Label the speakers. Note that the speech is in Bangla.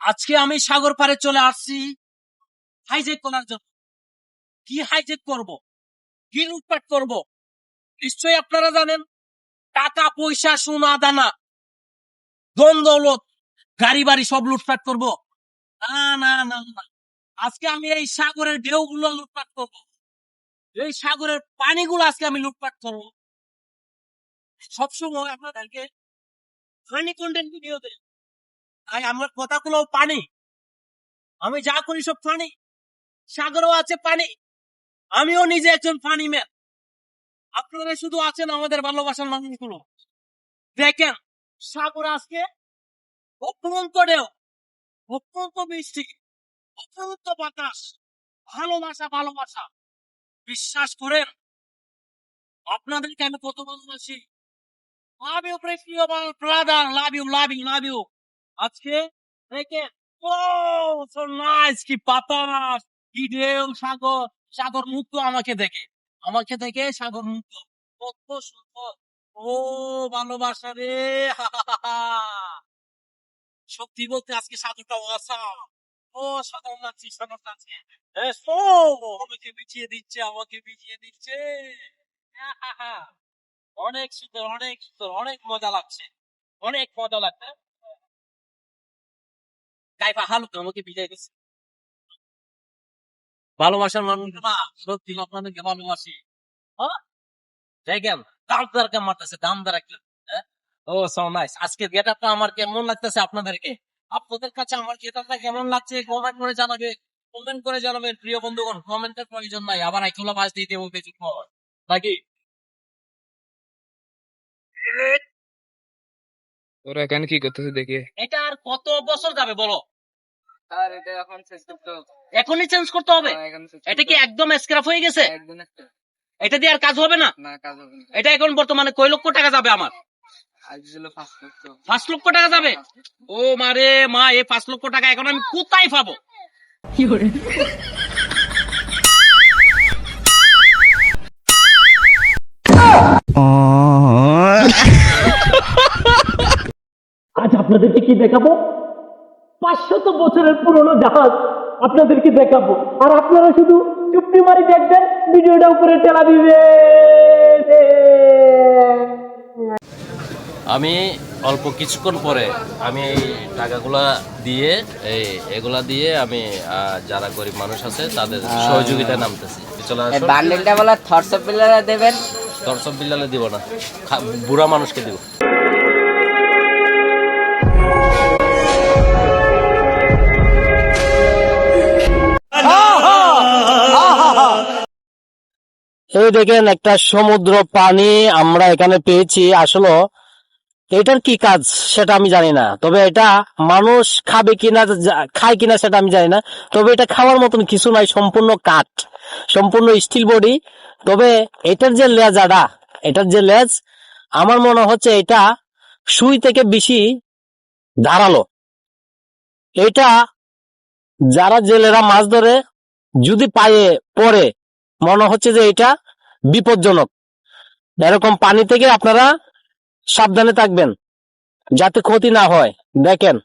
Speaker 1: আজকে আমি সাগর পাড়ে চলে আসছি হাইজেক করার জন্য। কি হাইজেক করব, কি লুটপাট করব? নিশ্চয়ই আপনারা জানেন, টাকা পয়সা সোনা দানা ধন দৌলত গাড়ি বাড়ি সব লুটপাট করব। না না না না, আজকে আমি এই সাগরের ঢেউগুলো লুটপাট করব, এই সাগরের পানিগুলো আজকে আমি লুটপাট করব। সবসময় আপনাদেরকে ফানি কন্টেন্ট ভিডিও দেয়, তাই আমার কথাগুলো পানি, আমি যা করি সব পানি। সাগরও আছে পানি, আমিও নিজে একজন পানি ম্যান। আপনারা শুধু আছেন আমাদের ভালোবাসার মানুষগুলো। দেখেন সাগর আজকে অত্যন্ত ঢেউ, অত্যন্ত বৃষ্টি, অত্যন্ত বাতাস, ভালোবাসা ভালোবাসা। বিশ্বাস করেন আপনাদেরকে আমি কত ভালোবাসি। লাভ ইউ প্রিয় brother, love you love you love you. আজকে দেখেন, ও সো নাইস, কি বাতাস, কি ঢেউ, সাগর, সাগর মুক্ত আমাকে দেখে, আমাকে দেখে সাগর মুক্ত, কত সুন্দর। ও ভালোবাসা রে, সত্যি বলতে আজকে সাগরটা অসাম। ও সাগর নাচছি, সাগর নাচছে, আমাকে বিছিয়ে দিচ্ছে, আমাকে বিছিয়ে দিচ্ছে। অনেক সুন্দর, অনেক সুন্দর, অনেক মজা লাগছে, অনেক মজা লাগছে। গাইফা হালুক আমাকে বিজয় দিচ্ছে। ভালোবাসার মানুষ না, সত্যি আপনাদেরকে ভালোবাসি। হ্যাঁ, দেখেন দামদার কেমন মারতেছে, দামদার একটা। ও সো নাইস। আজকে গেটআপটা আমার কেমন লাগতেছে আপনাদেরকে, আপনাদের কাছে আমার গেটআপটা কেমন লাগছে কমেন্ট করে জানাবে, কমেন্ট করে জানাবেন প্রিয় বন্ধুগণ। কমেন্টের প্রয়োজন নাই, আবার আইকুলা বাস দিয়ে দেবো কিছু পর নাকি।
Speaker 2: ওরা এখানে কি করতেছে দেখি।
Speaker 1: এটা আর কত বছর যাবে বলো?
Speaker 2: আর এটা এখন চেঞ্জ করতে হবে।
Speaker 1: এখনই চেঞ্জ করতে হবে? এটা কি একদম স্ক্র্যাপ হয়ে গেছে?
Speaker 2: একদম একটা
Speaker 1: এটা দিয়ে আর কাজ হবে না?
Speaker 2: না, কাজ হবে না।
Speaker 1: এটা এখন বর্তমানে কয় লক্ষ টাকা যাবে আমার?
Speaker 2: আজ ছিল 5 লক্ষ।
Speaker 1: 5 লক্ষ টাকা যাবে? ও মারে মা, এই 5 লক্ষ টাকা এখন আমি কোথায় পাবো? আজ আপনাদেরকে কি দেখাবো? 500 বছরের পুরনো জাহাজ আপনাদেরকে দেখাবো, আর আপনারা শুধু চুপটি মারি দেখবেন, ভিডিওটা উপরে টেলা দিবে। আমি অল্প কিছুক্ষণ পরে আমি এই টাকাগুলা দিয়ে এগুলা দিয়ে আমি যারা গরিব মানুষ আছে তাদের সহযোগিতায় নামতেছি। চলে আসুন।
Speaker 3: বান্ডেলটা বলা থটস অফ পিলারে দেবেন।
Speaker 1: দর্শক বিল্লালে দিব না, বুড়া মানুষকে দিব। এই দেখেন একটা সমুদ্র পানি আমরা এখানে পেয়েছি। আসলে এটার কি কাজ সেটা আমি জানি না, তবে এটা মানুষ খাবে কিনা, খায় কিনা সেটা আমি জানি না, তবে এটা খাওয়ার মতন কিছু নাই। সম্পূর্ণ কাঠ, সম্পূর্ণ স্টিল বডি। তবে এটার যে লেজাটা, এটার যে লেজ, আমার মনে হচ্ছে এটা সুই থেকে বেশি ধারালো। এটা যারা জেলেরা মাছ ধরে যদি পায়ে পড়ে, মনে হচ্ছে যে এটা বিপজ্জনক। এরকম পানি থেকে আপনারা সাবধানে থাকবেন যাতে ক্ষতি না হয়। দেখেন